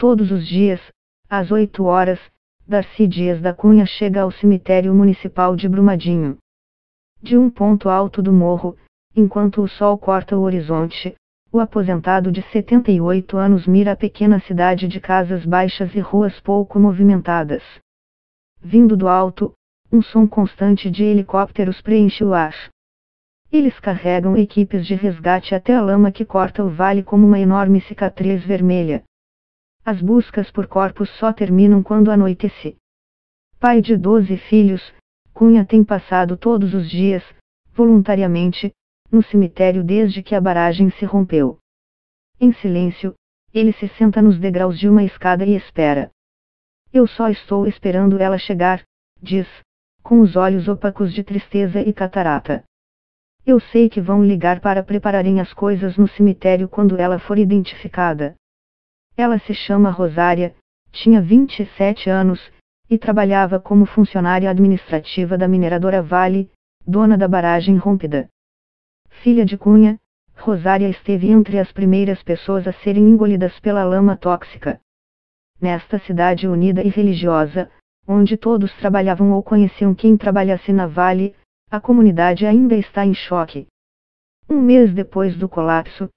Todos os dias, às 8 horas, Darcy Dias da Cunha chega ao cemitério municipal de Brumadinho. De um ponto alto do morro, enquanto o sol corta o horizonte, o aposentado de 78 anos mira a pequena cidade de casas baixas e ruas pouco movimentadas. Vindo do alto, um som constante de helicópteros preenche o ar. Eles carregam equipes de resgate até a lama que corta o vale como uma enorme cicatriz vermelha. As buscas por corpos só terminam quando anoitece. Pai de 12 filhos, Cunha tem passado todos os dias, voluntariamente, no cemitério desde que a barragem se rompeu. Em silêncio, ele se senta nos degraus de uma escada e espera. Eu só estou esperando ela chegar, diz, com os olhos opacos de tristeza e catarata. Eu sei que vão ligar para prepararem as coisas no cemitério quando ela for identificada. Ela se chama Rosária, tinha 27 anos, e trabalhava como funcionária administrativa da mineradora Vale, dona da barragem rompida. Filha de Cunha, Rosária esteve entre as primeiras pessoas a serem engolidas pela lama tóxica. Nesta cidade unida e religiosa, onde todos trabalhavam ou conheciam quem trabalhasse na Vale, a comunidade ainda está em choque. Um mês depois do colapso,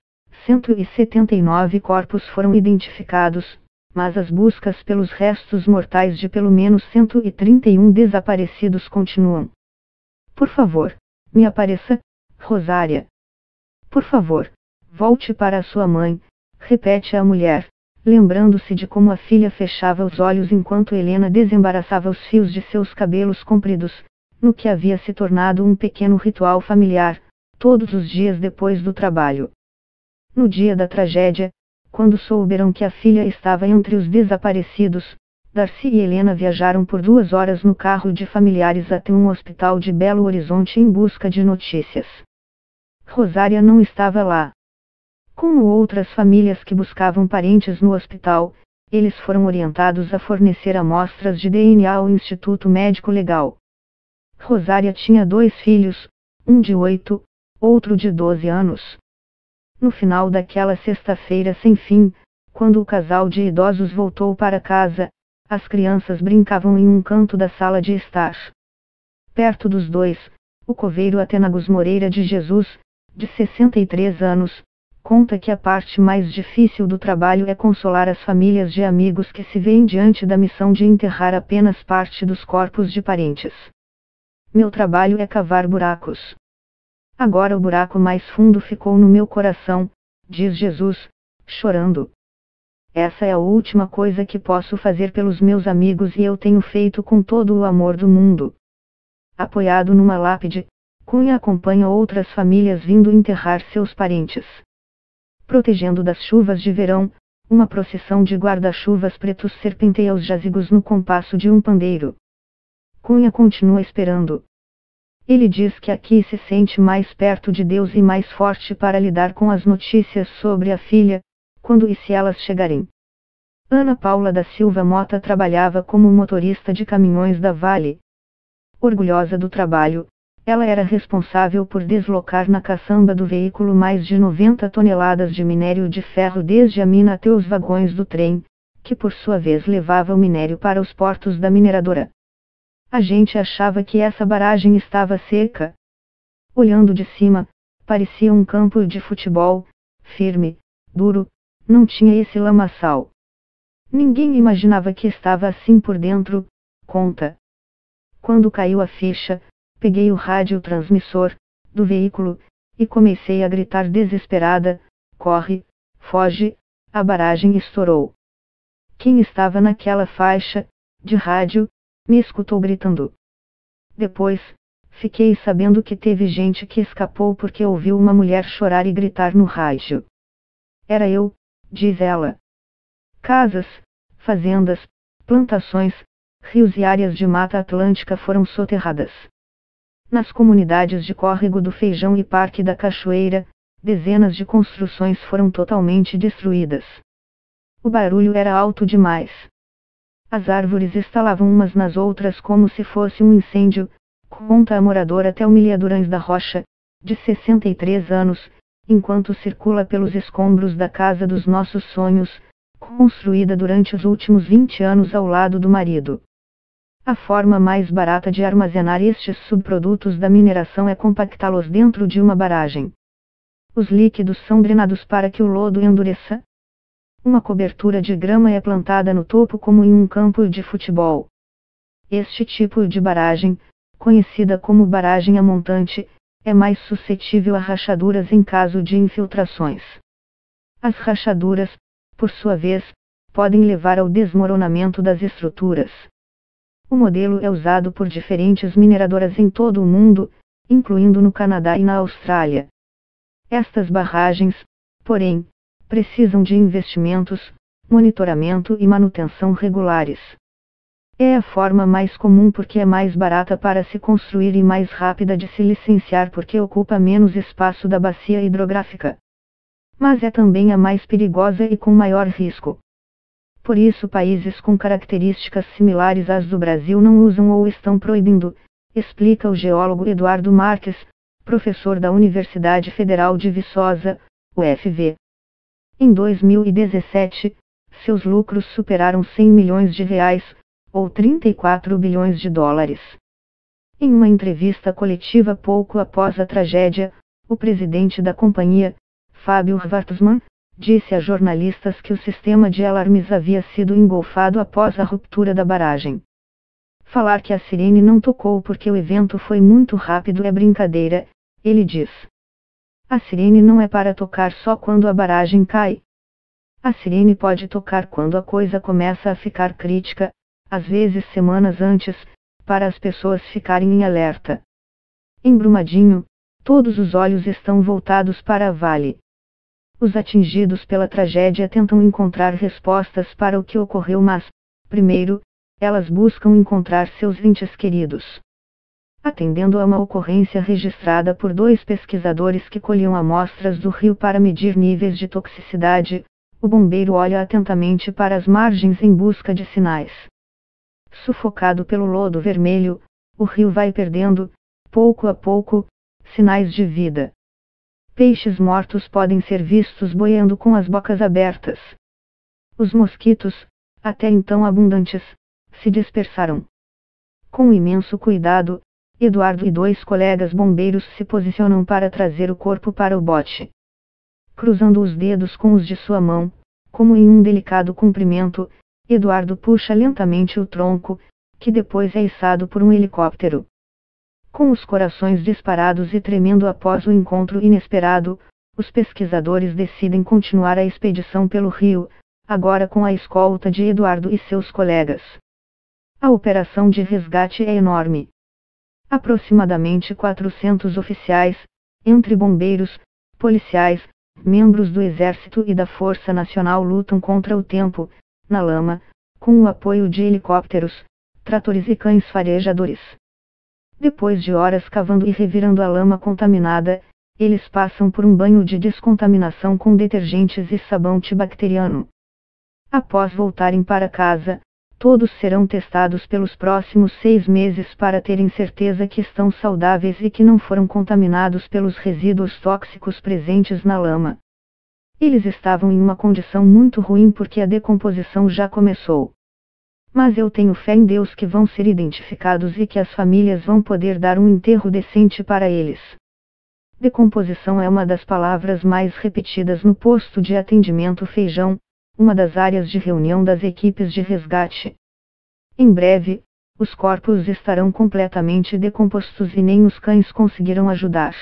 179 corpos foram identificados, mas as buscas pelos restos mortais de pelo menos 131 desaparecidos continuam. Por favor, me apareça, Rosária. Por favor, volte para a sua mãe, repete a mulher, lembrando-se de como a filha fechava os olhos enquanto Helena desembaraçava os fios de seus cabelos compridos, no que havia se tornado um pequeno ritual familiar, todos os dias depois do trabalho. No dia da tragédia, quando souberam que a filha estava entre os desaparecidos, Darcy e Helena viajaram por 2 horas no carro de familiares até um hospital de Belo Horizonte em busca de notícias. Rosária não estava lá. Como outras famílias que buscavam parentes no hospital, eles foram orientados a fornecer amostras de DNA ao Instituto Médico Legal. Rosária tinha 2 filhos, um de 8, outro de 12 anos. No final daquela sexta-feira sem fim, quando o casal de idosos voltou para casa, as crianças brincavam em um canto da sala de estar. Perto dos dois, o coveiro Atenagos Moreira de Jesus, de 63 anos, conta que a parte mais difícil do trabalho é consolar as famílias de amigos que se veem diante da missão de enterrar apenas parte dos corpos de parentes. Meu trabalho é cavar buracos. Agora o buraco mais fundo ficou no meu coração, diz Jesus, chorando. Essa é a última coisa que posso fazer pelos meus amigos e eu tenho feito com todo o amor do mundo. Apoiado numa lápide, Cunha acompanha outras famílias vindo enterrar seus parentes. Protegendo das chuvas de verão, uma procissão de guarda-chuvas pretos serpenteia os jazigos no compasso de um pandeiro. Cunha continua esperando. Ele diz que aqui se sente mais perto de Deus e mais forte para lidar com as notícias sobre a filha, quando e se elas chegarem. Ana Paula da Silva Mota trabalhava como motorista de caminhões da Vale. Orgulhosa do trabalho, ela era responsável por deslocar na caçamba do veículo mais de 90 toneladas de minério de ferro desde a mina até os vagões do trem, que por sua vez levava o minério para os portos da mineradora. A gente achava que essa barragem estava seca. Olhando de cima, parecia um campo de futebol, firme, duro, não tinha esse lamaçal. Ninguém imaginava que estava assim por dentro, conta. Quando caiu a ficha, peguei o radiotransmissor do veículo e comecei a gritar desesperada: corre, foge, a barragem estourou. Quem estava naquela faixa de rádio me escutou gritando. Depois, fiquei sabendo que teve gente que escapou porque ouviu uma mulher chorar e gritar no rádio. Era eu, diz ela. Casas, fazendas, plantações, rios e áreas de mata atlântica foram soterradas. Nas comunidades de Córrego do Feijão e Parque da Cachoeira, dezenas de construções foram totalmente destruídas. O barulho era alto demais. As árvores estalavam umas nas outras como se fosse um incêndio, conta a moradora Thelmília Durães da Rocha, de 63 anos, enquanto circula pelos escombros da casa dos nossos sonhos, construída durante os últimos 20 anos ao lado do marido. A forma mais barata de armazenar estes subprodutos da mineração é compactá-los dentro de uma barragem. Os líquidos são drenados para que o lodo endureça. Uma cobertura de grama é plantada no topo como em um campo de futebol. Este tipo de barragem, conhecida como barragem a montante, é mais suscetível a rachaduras em caso de infiltrações. As rachaduras, por sua vez, podem levar ao desmoronamento das estruturas. O modelo é usado por diferentes mineradoras em todo o mundo, incluindo no Canadá e na Austrália. Estas barragens, porém, precisam de investimentos, monitoramento e manutenção regulares. É a forma mais comum porque é mais barata para se construir e mais rápida de se licenciar porque ocupa menos espaço da bacia hidrográfica. Mas é também a mais perigosa e com maior risco. Por isso países com características similares às do Brasil não usam ou estão proibindo, explica o geólogo Eduardo Marques, professor da Universidade Federal de Viçosa, UFV. Em 2017, seus lucros superaram 100 milhões de reais, ou 34 bilhões de dólares. Em uma entrevista coletiva pouco após a tragédia, o presidente da companhia, Fábio Schwartzman, disse a jornalistas que o sistema de alarmes havia sido engolfado após a ruptura da barragem. Falar que a sirene não tocou porque o evento foi muito rápido é brincadeira, ele diz. A sirene não é para tocar só quando a barragem cai. A sirene pode tocar quando a coisa começa a ficar crítica, às vezes semanas antes, para as pessoas ficarem em alerta. Em Brumadinho, todos os olhos estão voltados para a Vale. Os atingidos pela tragédia tentam encontrar respostas para o que ocorreu, mas, primeiro, elas buscam encontrar seus entes queridos. Atendendo a uma ocorrência registrada por 2 pesquisadores que colhiam amostras do rio para medir níveis de toxicidade, o bombeiro olha atentamente para as margens em busca de sinais. Sufocado pelo lodo vermelho, o rio vai perdendo, pouco a pouco, sinais de vida. Peixes mortos podem ser vistos boiando com as bocas abertas. Os mosquitos, até então abundantes, se dispersaram. Com imenso cuidado, Eduardo e 2 colegas bombeiros se posicionam para trazer o corpo para o bote. Cruzando os dedos com os de sua mão, como em um delicado cumprimento, Eduardo puxa lentamente o tronco, que depois é içado por um helicóptero. Com os corações disparados e tremendo após o encontro inesperado, os pesquisadores decidem continuar a expedição pelo rio, agora com a escolta de Eduardo e seus colegas. A operação de resgate é enorme. Aproximadamente 400 oficiais, entre bombeiros, policiais, membros do Exército e da Força Nacional lutam contra o tempo, na lama, com o apoio de helicópteros, tratores e cães farejadores. Depois de horas cavando e revirando a lama contaminada, eles passam por um banho de descontaminação com detergentes e sabão antibacteriano. Após voltarem para casa, todos serão testados pelos próximos 6 meses para terem certeza que estão saudáveis e que não foram contaminados pelos resíduos tóxicos presentes na lama. Eles estavam em uma condição muito ruim porque a decomposição já começou. Mas eu tenho fé em Deus que vão ser identificados e que as famílias vão poder dar um enterro decente para eles. Decomposição é uma das palavras mais repetidas no posto de atendimento Feijão, uma das áreas de reunião das equipes de resgate. Em breve, os corpos estarão completamente decompostos e nem os cães conseguirão ajudar.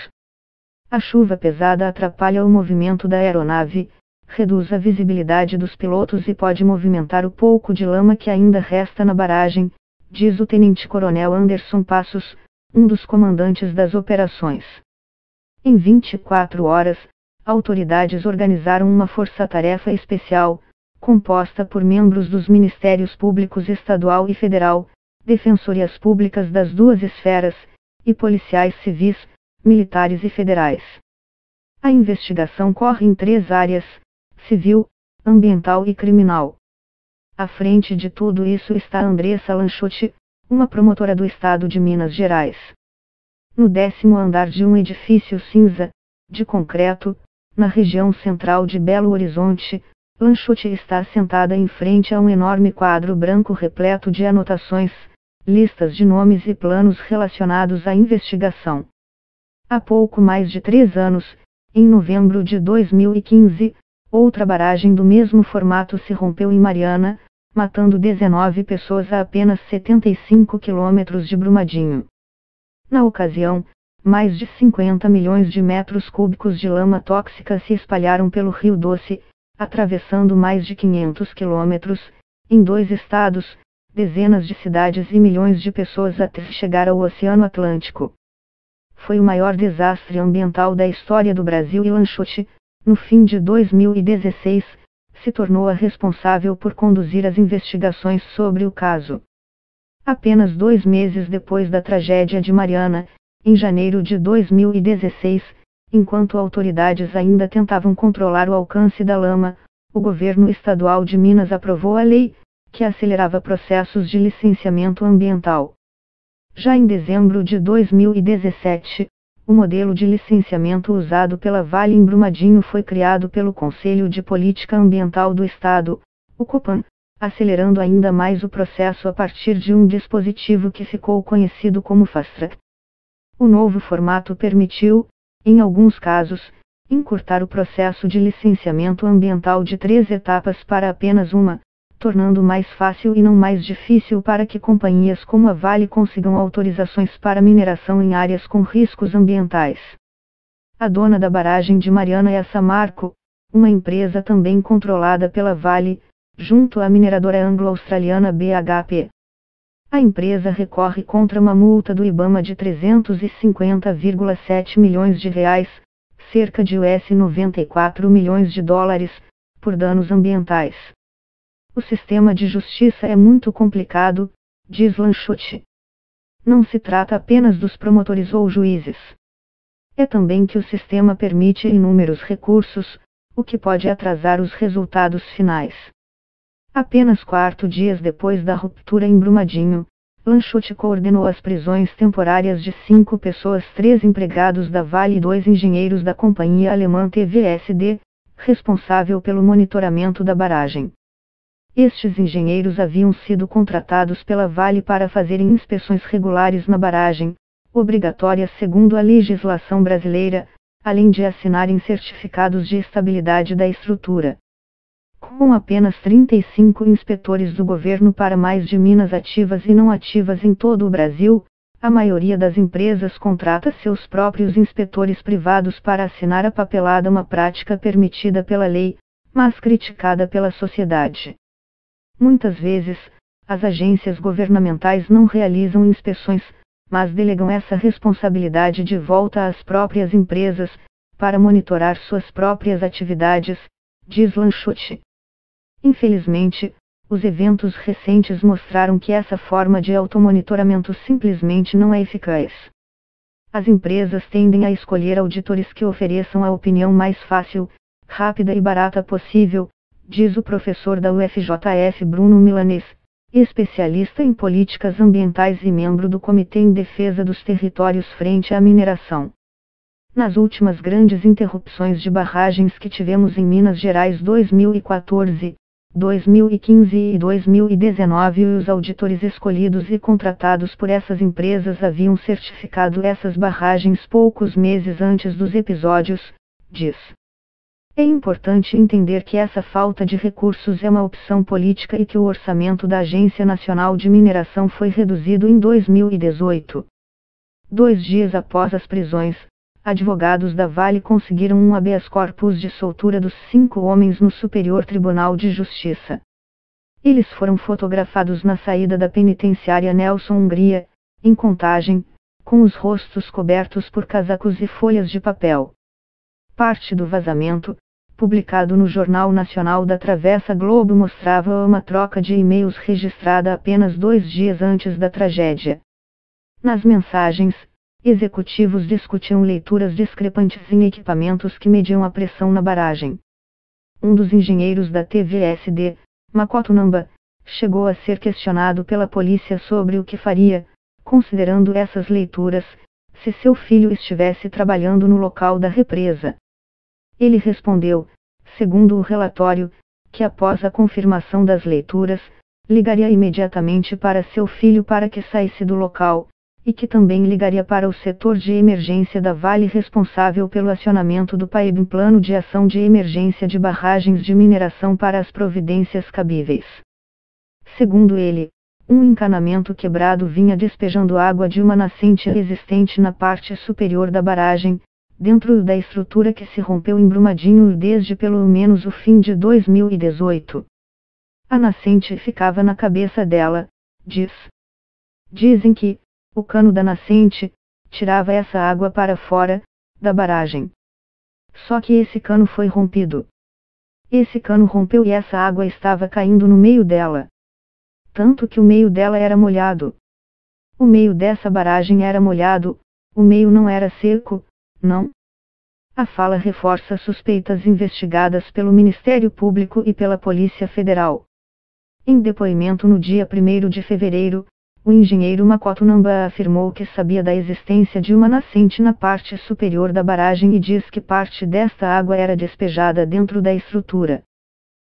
A chuva pesada atrapalha o movimento da aeronave, reduz a visibilidade dos pilotos e pode movimentar o pouco de lama que ainda resta na barragem, diz o tenente-coronel Anderson Passos, um dos comandantes das operações. Em 24 horas, autoridades organizaram uma força-tarefa especial, composta por membros dos Ministérios Públicos Estadual e Federal, defensorias públicas das 2 esferas, e policiais civis, militares e federais. A investigação corre em 3 áreas: civil, ambiental e criminal. À frente de tudo isso está Andressa Lanchotti, uma promotora do estado de Minas Gerais. No 10º andar de um edifício cinza, de concreto, na região central de Belo Horizonte, Lanchotte está sentada em frente a um enorme quadro branco repleto de anotações, listas de nomes e planos relacionados à investigação. Há pouco mais de 3 anos, em novembro de 2015, outra barragem do mesmo formato se rompeu em Mariana, matando 19 pessoas a apenas 75 quilômetros de Brumadinho. Na ocasião, mais de 50 milhões de metros cúbicos de lama tóxica se espalharam pelo Rio Doce, atravessando mais de 500 quilômetros, em 2 estados, dezenas de cidades e milhões de pessoas até chegar ao Oceano Atlântico. Foi o maior desastre ambiental da história do Brasil e Lanchotte, no fim de 2016, se tornou a responsável por conduzir as investigações sobre o caso. Apenas 2 meses depois da tragédia de Mariana, em janeiro de 2016, enquanto autoridades ainda tentavam controlar o alcance da lama, o governo estadual de Minas aprovou a lei, que acelerava processos de licenciamento ambiental. Já em dezembro de 2017, o modelo de licenciamento usado pela Vale em Brumadinho foi criado pelo Conselho de Política Ambiental do Estado, o COPAM, acelerando ainda mais o processo a partir de um dispositivo que ficou conhecido como Fast Track. O novo formato permitiu, em alguns casos, encurtar o processo de licenciamento ambiental de 3 etapas para apenas uma, tornando mais fácil e não mais difícil para que companhias como a Vale consigam autorizações para mineração em áreas com riscos ambientais. A dona da barragem de Mariana é a Samarco, uma empresa também controlada pela Vale, junto à mineradora anglo-australiana BHP. A empresa recorre contra uma multa do IBAMA de 350,7 milhões de reais, cerca de US$ 94 milhões, por danos ambientais. O sistema de justiça é muito complicado, diz Lanchotte. Não se trata apenas dos promotores ou juízes. É também que o sistema permite inúmeros recursos, o que pode atrasar os resultados finais. Apenas 4 dias depois da ruptura em Brumadinho, Lanchotte coordenou as prisões temporárias de 5 pessoas, 3 empregados da Vale e 2 engenheiros da companhia alemã TVSD, responsável pelo monitoramento da barragem. Estes engenheiros haviam sido contratados pela Vale para fazerem inspeções regulares na barragem, obrigatórias segundo a legislação brasileira, além de assinarem certificados de estabilidade da estrutura. Com apenas 35 inspetores do governo para mais de minas ativas e não ativas em todo o Brasil, a maioria das empresas contrata seus próprios inspetores privados para assinar a papelada, uma prática permitida pela lei, mas criticada pela sociedade. Muitas vezes, as agências governamentais não realizam inspeções, mas delegam essa responsabilidade de volta às próprias empresas, para monitorar suas próprias atividades, diz Lanchotte. Infelizmente, os eventos recentes mostraram que essa forma de automonitoramento simplesmente não é eficaz. As empresas tendem a escolher auditores que ofereçam a opinião mais fácil, rápida e barata possível, diz o professor da UFJF Bruno Milanês, especialista em políticas ambientais e membro do Comitê em Defesa dos Territórios frente à mineração. Nas últimas grandes interrupções de barragens que tivemos em Minas Gerais 2014, 2015 e 2019, os auditores escolhidos e contratados por essas empresas haviam certificado essas barragens poucos meses antes dos episódios, diz. É importante entender que essa falta de recursos é uma opção política e que o orçamento da Agência Nacional de Mineração foi reduzido em 2018. 2 dias após as prisões, advogados da Vale conseguiram um habeas corpus de soltura dos 5 homens no Superior Tribunal de Justiça. Eles foram fotografados na saída da penitenciária Nelson Hungria, em Contagem, com os rostos cobertos por casacos e folhas de papel. Parte do vazamento, publicado no Jornal Nacional da Travessa Globo, mostrava uma troca de e-mails registrada apenas 2 dias antes da tragédia. Nas mensagens, executivos discutiam leituras discrepantes em equipamentos que mediam a pressão na barragem. Um dos engenheiros da TVSD, Makoto Namba, chegou a ser questionado pela polícia sobre o que faria, considerando essas leituras, se seu filho estivesse trabalhando no local da represa. Ele respondeu, segundo o relatório, que após a confirmação das leituras, ligaria imediatamente para seu filho para que saísse do local, e que também ligaria para o setor de emergência da Vale responsável pelo acionamento do PAEB, Plano de Ação de Emergência de Barragens de Mineração, para as providências cabíveis. Segundo ele, um encanamento quebrado vinha despejando água de uma nascente existente na parte superior da barragem, dentro da estrutura que se rompeu em Brumadinho desde pelo menos o fim de 2018. A nascente ficava na cabeça dela, dizem que o cano da nascente tirava essa água para fora da barragem. Só que esse cano foi rompido. Esse cano rompeu e essa água estava caindo no meio dela. Tanto que o meio dela era molhado. O meio dessa barragem era molhado, o meio não era seco, não? A fala reforça suspeitas investigadas pelo Ministério Público e pela Polícia Federal. Em depoimento no dia 1º de fevereiro, o engenheiro Makoto Namba afirmou que sabia da existência de uma nascente na parte superior da barragem e diz que parte desta água era despejada dentro da estrutura.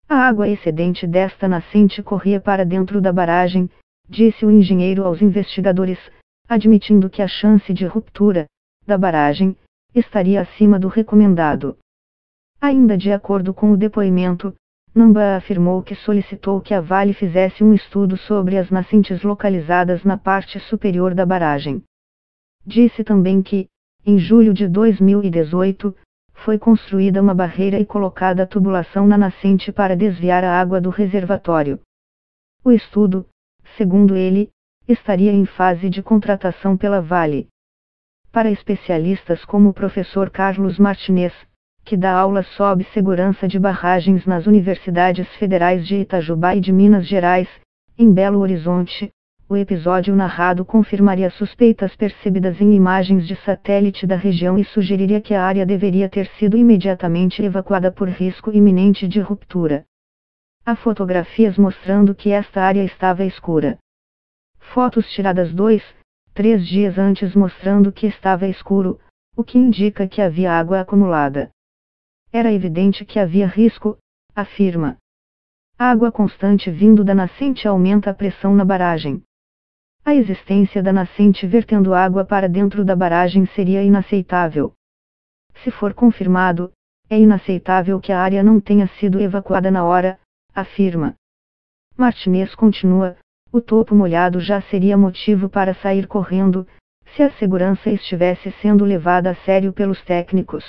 A água excedente desta nascente corria para dentro da barragem, disse o engenheiro aos investigadores, admitindo que a chance de ruptura da barragem estaria acima do recomendado. Ainda de acordo com o depoimento, Namba afirmou que solicitou que a Vale fizesse um estudo sobre as nascentes localizadas na parte superior da barragem. Disse também que, em julho de 2018, foi construída uma barreira e colocada tubulação na nascente para desviar a água do reservatório. O estudo, segundo ele, estaria em fase de contratação pela Vale. Para especialistas como o professor Carlos Martinez, que dá aulas sobre segurança de barragens nas universidades federais de Itajubá e de Minas Gerais, em Belo Horizonte, o episódio narrado confirmaria suspeitas percebidas em imagens de satélite da região e sugeriria que a área deveria ter sido imediatamente evacuada por risco iminente de ruptura. Há fotografias mostrando que esta área estava escura. Fotos tiradas 3 dias antes mostrando que estava escuro, o que indica que havia água acumulada. Era evidente que havia risco, afirma. A água constante vindo da nascente aumenta a pressão na barragem. A existência da nascente vertendo água para dentro da barragem seria inaceitável. Se for confirmado, é inaceitável que a área não tenha sido evacuada na hora, afirma. Martinez continua, o topo molhado já seria motivo para sair correndo, se a segurança estivesse sendo levada a sério pelos técnicos.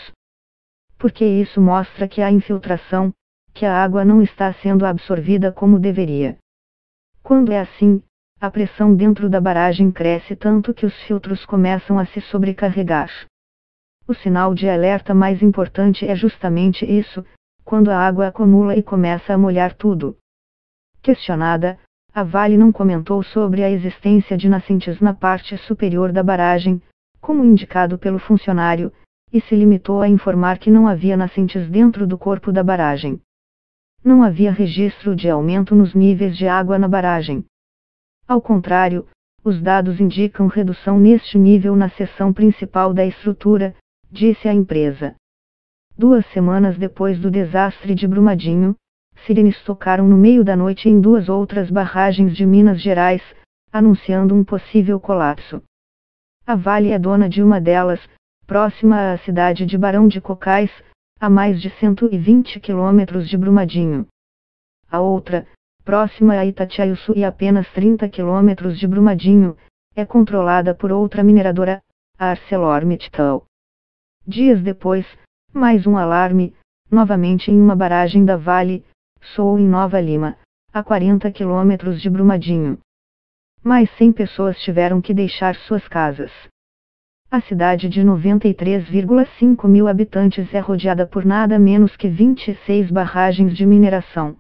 Porque isso mostra que há infiltração, que a água não está sendo absorvida como deveria. Quando é assim, a pressão dentro da barragem cresce tanto que os filtros começam a se sobrecarregar. O sinal de alerta mais importante é justamente isso, quando a água acumula e começa a molhar tudo. Questionada, a Vale não comentou sobre a existência de nascentes na parte superior da barragem, como indicado pelo funcionário, e se limitou a informar que não havia nascentes dentro do corpo da barragem. Não havia registro de aumento nos níveis de água na barragem. Ao contrário, os dados indicam redução neste nível na seção principal da estrutura, disse a empresa. 2 semanas depois do desastre de Brumadinho, sirenes tocaram no meio da noite em 2 outras barragens de Minas Gerais, anunciando um possível colapso. A Vale é dona de uma delas, próxima à cidade de Barão de Cocais, a mais de 120 quilômetros de Brumadinho. A outra, próxima a Itatiaiuçu e apenas 30 quilômetros de Brumadinho, é controlada por outra mineradora, a ArcelorMittal. Dias depois, mais um alarme, novamente em uma barragem da Vale, soou em Nova Lima, a 40 quilômetros de Brumadinho. Mais 100 pessoas tiveram que deixar suas casas. A cidade de 93,5 mil habitantes é rodeada por nada menos que 26 barragens de mineração.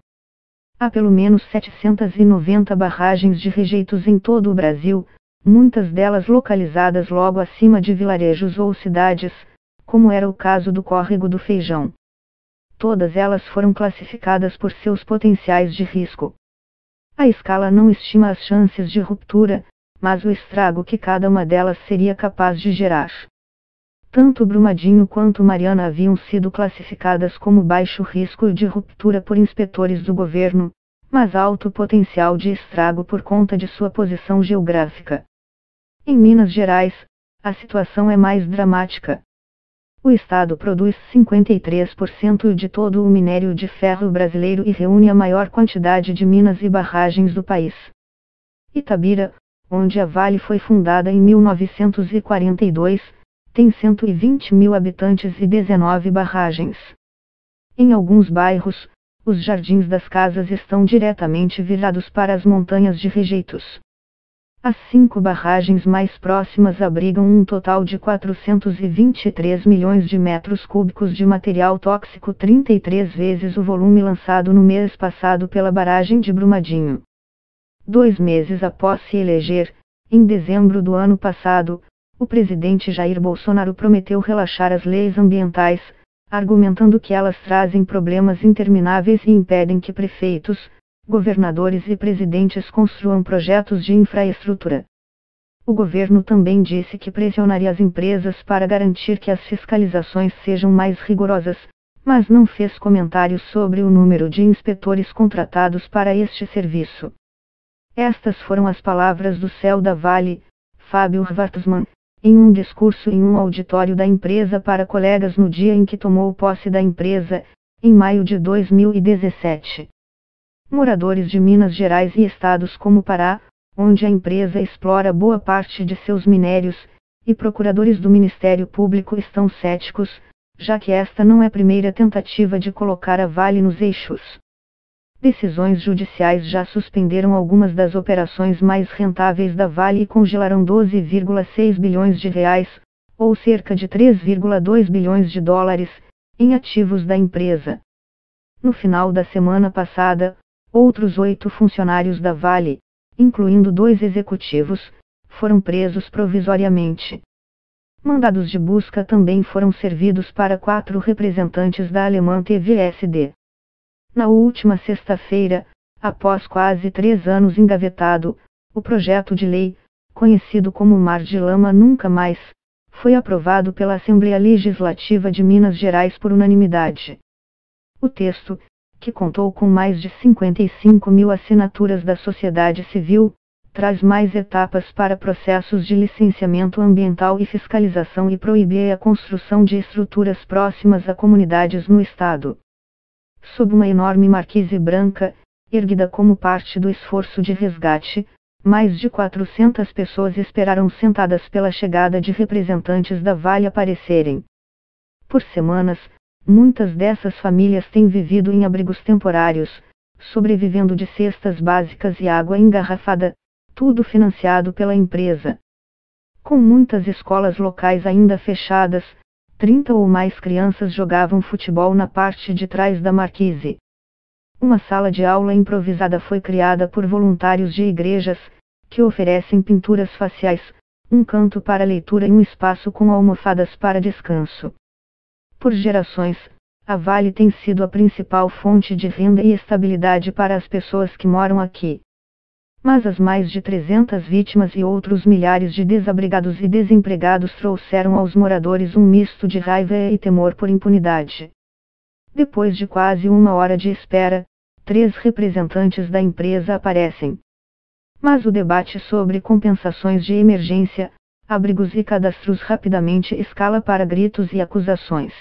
Há pelo menos 790 barragens de rejeitos em todo o Brasil, muitas delas localizadas logo acima de vilarejos ou cidades, como era o caso do Córrego do Feijão. Todas elas foram classificadas por seus potenciais de risco. A escala não estima as chances de ruptura, mas o estrago que cada uma delas seria capaz de gerar. Tanto Brumadinho quanto Mariana haviam sido classificadas como baixo risco de ruptura por inspetores do governo, mas alto potencial de estrago por conta de sua posição geográfica. Em Minas Gerais, a situação é mais dramática. O estado produz 53% de todo o minério de ferro brasileiro e reúne a maior quantidade de minas e barragens do país. Itabira, onde a Vale foi fundada em 1942, tem 120 mil habitantes e 19 barragens. Em alguns bairros, os jardins das casas estão diretamente virados para as montanhas de rejeitos. As 5 barragens mais próximas abrigam um total de 423 milhões de metros cúbicos de material tóxico, 33 vezes o volume lançado no mês passado pela barragem de Brumadinho. 2 meses após se eleger, em dezembro do ano passado, o presidente Jair Bolsonaro prometeu relaxar as leis ambientais, argumentando que elas trazem problemas intermináveis e impedem que prefeitos, governadores e presidentes construam projetos de infraestrutura. O governo também disse que pressionaria as empresas para garantir que as fiscalizações sejam mais rigorosas, mas não fez comentários sobre o número de inspetores contratados para este serviço. Estas foram as palavras do CEO da Vale, Fábio Schvartzman, em um discurso em um auditório da empresa para colegas no dia em que tomou posse da empresa, em maio de 2017. Moradores de Minas Gerais e estados como Pará, onde a empresa explora boa parte de seus minérios, e procuradores do Ministério Público estão céticos, já que esta não é a primeira tentativa de colocar a Vale nos eixos. Decisões judiciais já suspenderam algumas das operações mais rentáveis da Vale e congelaram 12,6 bilhões de reais, ou cerca de 3,2 bilhões de dólares, em ativos da empresa. No final da semana passada, outros 8 funcionários da Vale, incluindo 2 executivos, foram presos provisoriamente. Mandados de busca também foram servidos para 4 representantes da alemã TVSD. Na última sexta-feira, após quase 3 anos engavetado, o projeto de lei, conhecido como Mar de Lama Nunca Mais, foi aprovado pela Assembleia Legislativa de Minas Gerais por unanimidade. O texto, que contou com mais de 55 mil assinaturas da sociedade civil, traz mais etapas para processos de licenciamento ambiental e fiscalização e proíbe a construção de estruturas próximas a comunidades no estado. Sob uma enorme marquise branca, erguida como parte do esforço de resgate, mais de 400 pessoas esperaram sentadas pela chegada de representantes da Vale aparecerem. Por semanas, muitas dessas famílias têm vivido em abrigos temporários, sobrevivendo de cestas básicas e água engarrafada, tudo financiado pela empresa. Com muitas escolas locais ainda fechadas, 30 ou mais crianças jogavam futebol na parte de trás da marquise. Uma sala de aula improvisada foi criada por voluntários de igrejas, que oferecem pinturas faciais, um canto para leitura e um espaço com almofadas para descanso. Por gerações, a Vale tem sido a principal fonte de renda e estabilidade para as pessoas que moram aqui. Mas as mais de 300 vítimas e outros milhares de desabrigados e desempregados trouxeram aos moradores um misto de raiva e temor por impunidade. Depois de quase 1 hora de espera, 3 representantes da empresa aparecem. Mas o debate sobre compensações de emergência, abrigos e cadastros rapidamente escala para gritos e acusações.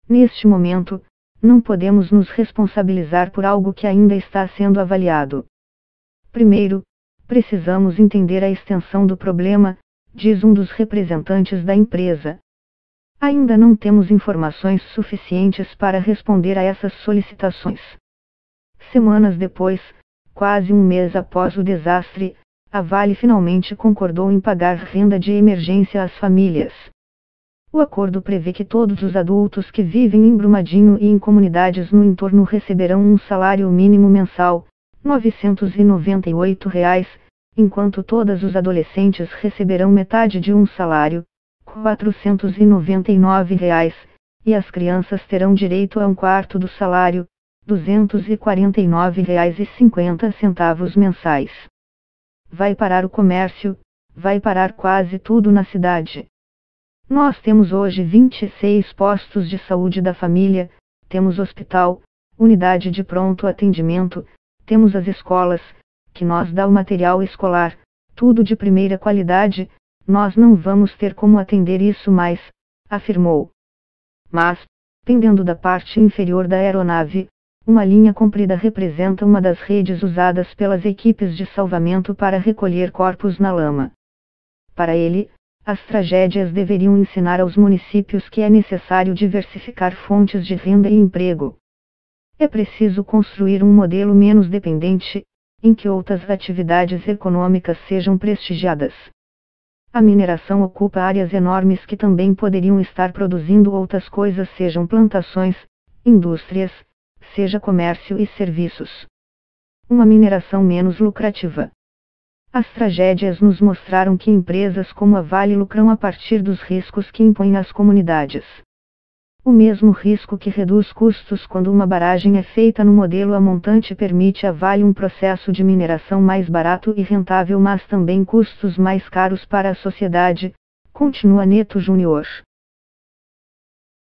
Neste momento, não podemos nos responsabilizar por algo que ainda está sendo avaliado. Primeiro, precisamos entender a extensão do problema, diz um dos representantes da empresa. Ainda não temos informações suficientes para responder a essas solicitações. Semanas depois, quase 1 mês após o desastre, a Vale finalmente concordou em pagar renda de emergência às famílias. O acordo prevê que todos os adultos que vivem em Brumadinho e em comunidades no entorno receberão um salário mínimo mensal, R$ 998, enquanto todos os adolescentes receberão metade de um salário, R$ 499, e as crianças terão direito a 1/4 do salário, R$ 249,50 mensais. Vai parar o comércio, vai parar quase tudo na cidade. Nós temos hoje 26 postos de saúde da família, temos hospital, unidade de pronto atendimento, temos as escolas, que nos dá o material escolar, tudo de primeira qualidade, nós não vamos ter como atender isso mais, afirmou. Mas, pendendo da parte inferior da aeronave, uma linha comprida representa uma das redes usadas pelas equipes de salvamento para recolher corpos na lama. Para ele, as tragédias deveriam ensinar aos municípios que é necessário diversificar fontes de renda e emprego. É preciso construir um modelo menos dependente, em que outras atividades econômicas sejam prestigiadas. A mineração ocupa áreas enormes que também poderiam estar produzindo outras coisas, sejam plantações, indústrias, seja comércio e serviços. Uma mineração menos lucrativa. As tragédias nos mostraram que empresas como a Vale lucram a partir dos riscos que impõem às comunidades. O mesmo risco que reduz custos quando uma barragem é feita no modelo a montante permite a Vale um processo de mineração mais barato e rentável, mas também custos mais caros para a sociedade, continua Neto Júnior.